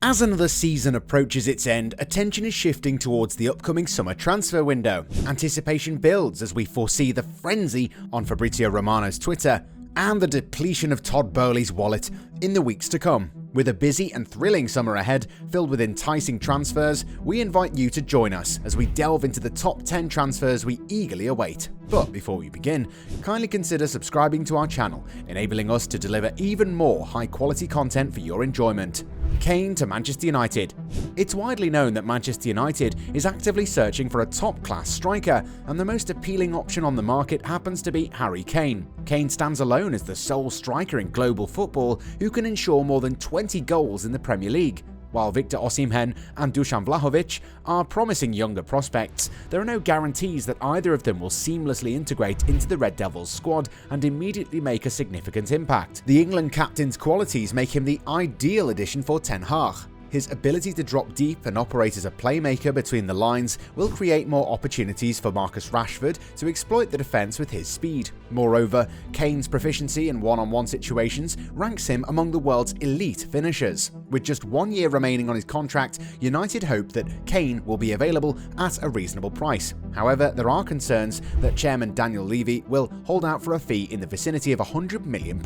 As another season approaches its end, attention is shifting towards the upcoming summer transfer window. Anticipation builds as we foresee the frenzy on Fabrizio Romano's Twitter and the depletion of Todd Boehly's wallet in the weeks to come. With a busy and thrilling summer ahead, filled with enticing transfers, we invite you to join us as we delve into the top 10 transfers we eagerly await. But before we begin, kindly consider subscribing to our channel, enabling us to deliver even more high-quality content for your enjoyment. Kane to Manchester United. It's widely known that Manchester United is actively searching for a top-class striker, and the most appealing option on the market happens to be Harry Kane. Kane stands alone as the sole striker in global football who can ensure more than 20 goals in the Premier League. While Victor Osimhen and Dusan Vlahovic are promising younger prospects, there are no guarantees that either of them will seamlessly integrate into the Red Devils squad and immediately make a significant impact. The England captain's qualities make him the ideal addition for Ten Hag. His ability to drop deep and operate as a playmaker between the lines will create more opportunities for Marcus Rashford to exploit the defence with his speed. Moreover, Kane's proficiency in one-on-one situations ranks him among the world's elite finishers. With just 1 year remaining on his contract, United hope that Kane will be available at a reasonable price. However, there are concerns that chairman Daniel Levy will hold out for a fee in the vicinity of £100 million.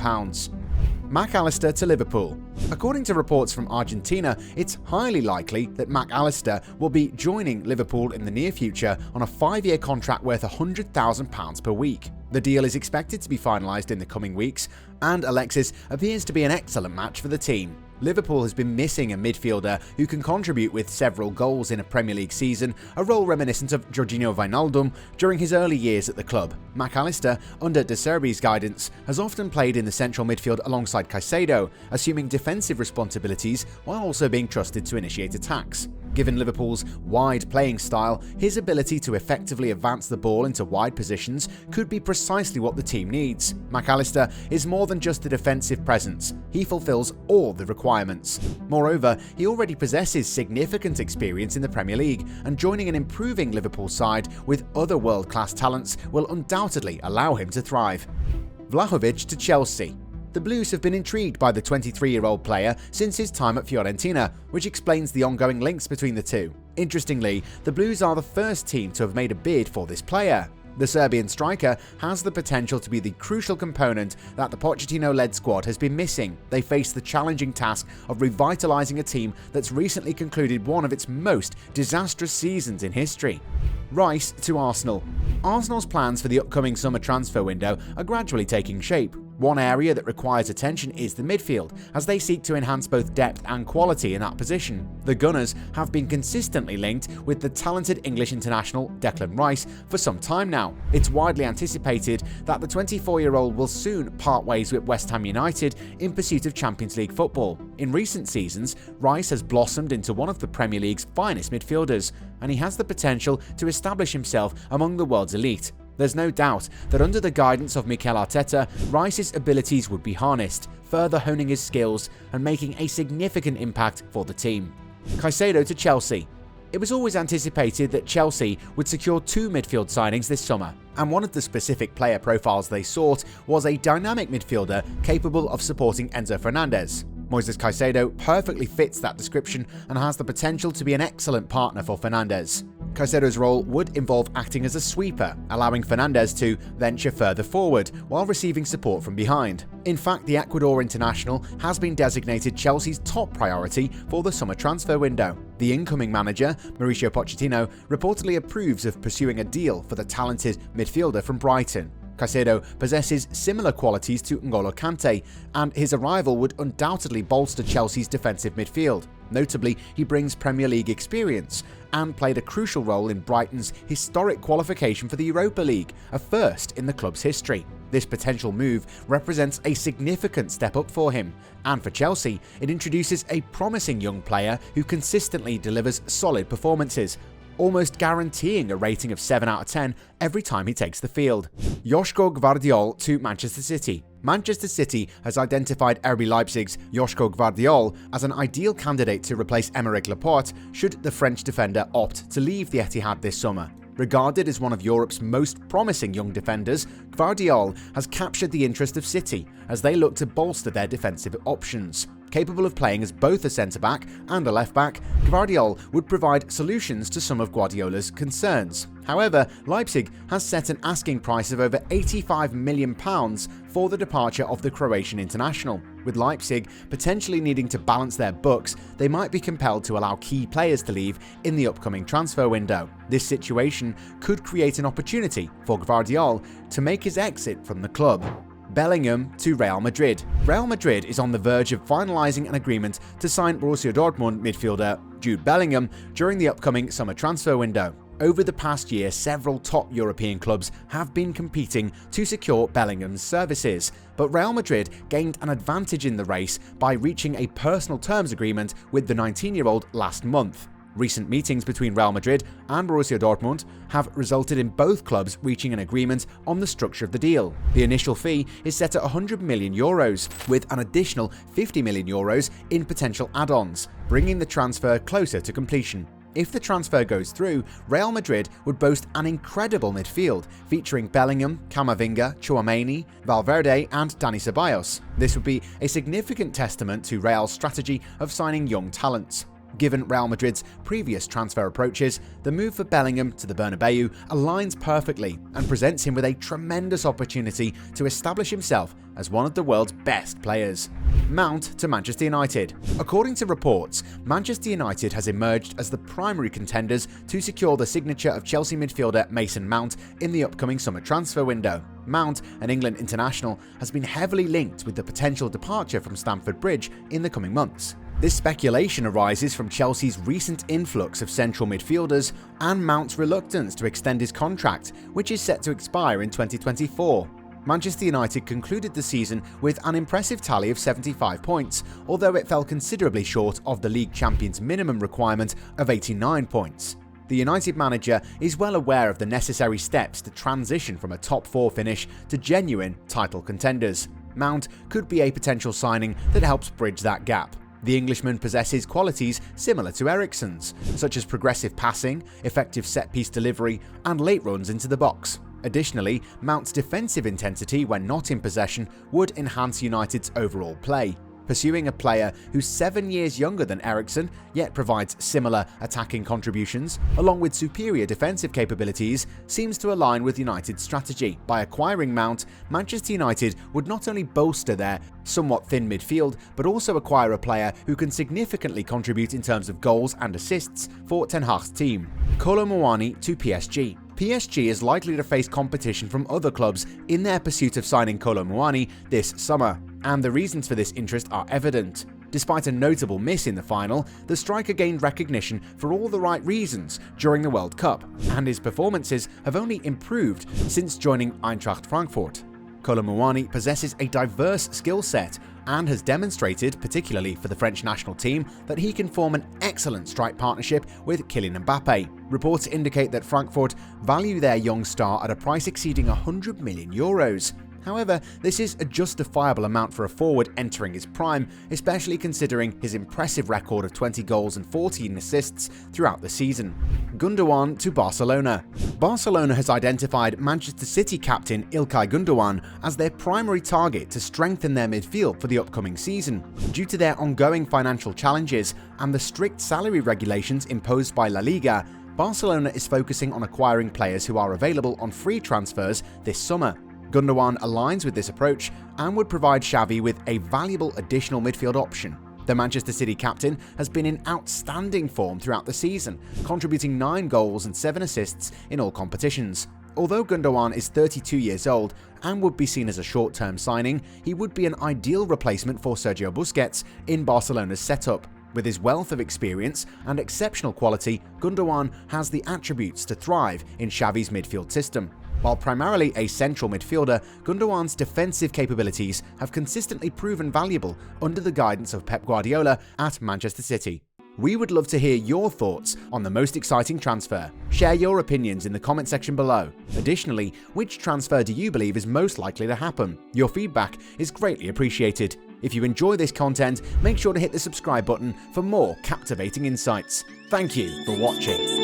MacAllister to Liverpool. According to reports from Argentina, it's highly likely that MacAllister will be joining Liverpool in the near future on a 5-year contract worth £100,000 per week. The deal is expected to be finalised in the coming weeks, and Alexis appears to be an excellent match for the team. Liverpool has been missing a midfielder who can contribute with several goals in a Premier League season, a role reminiscent of Georginio Wijnaldum during his early years at the club. MacAllister, under De Zerbi's guidance, has often played in the central midfield alongside Caicedo, assuming defensive responsibilities while also being trusted to initiate attacks. Given Liverpool's wide playing style, his ability to effectively advance the ball into wide positions could be precisely what the team needs. MacAllister is more than just a defensive presence, he fulfills all the requirements. Moreover, he already possesses significant experience in the Premier League, and joining an improving Liverpool side with other world-class talents will undoubtedly allow him to thrive. Vlahovic to Chelsea. The Blues have been intrigued by the 23-year-old player since his time at Fiorentina, which explains the ongoing links between the two. Interestingly, the Blues are the first team to have made a bid for this player. The Serbian striker has the potential to be the crucial component that the Pochettino-led squad has been missing. They face the challenging task of revitalising a team that's recently concluded one of its most disastrous seasons in history. Rice to Arsenal. Arsenal's plans for the upcoming summer transfer window are gradually taking shape. One area that requires attention is the midfield, as they seek to enhance both depth and quality in that position. The Gunners have been consistently linked with the talented English international Declan Rice for some time now. It's widely anticipated that the 24-year-old will soon part ways with West Ham United in pursuit of Champions League football. In recent seasons, Rice has blossomed into one of the Premier League's finest midfielders, and he has the potential to establish himself among the world's elite. There's no doubt that under the guidance of Mikel Arteta, Rice's abilities would be harnessed, further honing his skills and making a significant impact for the team. Caicedo to Chelsea. It was always anticipated that Chelsea would secure 2 midfield signings this summer, and one of the specific player profiles they sought was a dynamic midfielder capable of supporting Enzo Fernandez. Moises Caicedo perfectly fits that description and has the potential to be an excellent partner for Fernandez. Caicedo's role would involve acting as a sweeper, allowing Fernandez to venture further forward while receiving support from behind. In fact, the Ecuador international has been designated Chelsea's top priority for the summer transfer window. The incoming manager, Mauricio Pochettino, reportedly approves of pursuing a deal for the talented midfielder from Brighton. Caicedo possesses similar qualities to N'Golo Kante, and his arrival would undoubtedly bolster Chelsea's defensive midfield. Notably, he brings Premier League experience and played a crucial role in Brighton's historic qualification for the Europa League, a first in the club's history. This potential move represents a significant step up for him, and for Chelsea, it introduces a promising young player who consistently delivers solid performances, almost guaranteeing a rating of 7 out of 10 every time he takes the field. Josko Gvardiol to Manchester City. Manchester City has identified RB Leipzig's Josko Gvardiol as an ideal candidate to replace Aymeric Laporte should the French defender opt to leave the Etihad this summer. Regarded as one of Europe's most promising young defenders, Gvardiol has captured the interest of City as they look to bolster their defensive options. Capable of playing as both a centre-back and a left-back, Gvardiol would provide solutions to some of Guardiola's concerns. However, Leipzig has set an asking price of over £85 million for the departure of the Croatian international. With Leipzig potentially needing to balance their books, they might be compelled to allow key players to leave in the upcoming transfer window. This situation could create an opportunity for Gvardiol to make his exit from the club. Bellingham to Real Madrid. Real Madrid is on the verge of finalising an agreement to sign Borussia Dortmund midfielder Jude Bellingham during the upcoming summer transfer window. Over the past year, several top European clubs have been competing to secure Bellingham's services, but Real Madrid gained an advantage in the race by reaching a personal terms agreement with the 19-year-old last month. Recent meetings between Real Madrid and Borussia Dortmund have resulted in both clubs reaching an agreement on the structure of the deal. The initial fee is set at €100 million, with an additional €50 million in potential add-ons, bringing the transfer closer to completion. If the transfer goes through, Real Madrid would boast an incredible midfield, featuring Bellingham, Camavinga, Tchouaméni, Valverde and Dani Ceballos. This would be a significant testament to Real's strategy of signing young talents. Given Real Madrid's previous transfer approaches, the move for Bellingham to the Bernabeu aligns perfectly and presents him with a tremendous opportunity to establish himself as one of the world's best players. Mount to Manchester United. According to reports, Manchester United has emerged as the primary contenders to secure the signature of Chelsea midfielder Mason Mount in the upcoming summer transfer window. Mount, an England international, has been heavily linked with the potential departure from Stamford Bridge in the coming months. This speculation arises from Chelsea's recent influx of central midfielders and Mount's reluctance to extend his contract, which is set to expire in 2024. Manchester United concluded the season with an impressive tally of 75 points, although it fell considerably short of the league champions' minimum requirement of 89 points. The United manager is well aware of the necessary steps to transition from a top 4 finish to genuine title contenders. Mount could be a potential signing that helps bridge that gap. The Englishman possesses qualities similar to Eriksen's, such as progressive passing, effective set-piece delivery, and late runs into the box. Additionally, Mount's defensive intensity when not in possession would enhance United's overall play. Pursuing a player who's 7 years younger than Eriksen, yet provides similar attacking contributions, along with superior defensive capabilities, seems to align with United's strategy. By acquiring Mount, Manchester United would not only bolster their somewhat thin midfield, but also acquire a player who can significantly contribute in terms of goals and assists for Ten Hag's team. Kolo-Muani to PSG. PSG is likely to face competition from other clubs in their pursuit of signing Kolo-Muani this summer, and the reasons for this interest are evident. Despite a notable miss in the final, the striker gained recognition for all the right reasons during the World Cup, and his performances have only improved since joining Eintracht Frankfurt. Kolo-Muani possesses a diverse skill set and has demonstrated, particularly for the French national team, that he can form an excellent strike partnership with Kylian M'bappe. Reports indicate that Frankfurt value their young star at a price exceeding €100 million. However, this is a justifiable amount for a forward entering his prime, especially considering his impressive record of 20 goals and 14 assists throughout the season. Gundogan to Barcelona. Barcelona has identified Manchester City captain Ilkay Gundogan as their primary target to strengthen their midfield for the upcoming season. Due to their ongoing financial challenges and the strict salary regulations imposed by La Liga, Barcelona is focusing on acquiring players who are available on free transfers this summer. Gundogan aligns with this approach and would provide Xavi with a valuable additional midfield option. The Manchester City captain has been in outstanding form throughout the season, contributing 9 goals and 7 assists in all competitions. Although Gundogan is 32 years old and would be seen as a short-term signing, he would be an ideal replacement for Sergio Busquets in Barcelona's setup. With his wealth of experience and exceptional quality, Gundogan has the attributes to thrive in Xavi's midfield system. While primarily a central midfielder, Gundogan's defensive capabilities have consistently proven valuable under the guidance of Pep Guardiola at Manchester City. We would love to hear your thoughts on the most exciting transfer. Share your opinions in the comment section below. Additionally, which transfer do you believe is most likely to happen? Your feedback is greatly appreciated. If you enjoy this content, make sure to hit the subscribe button for more captivating insights. Thank you for watching.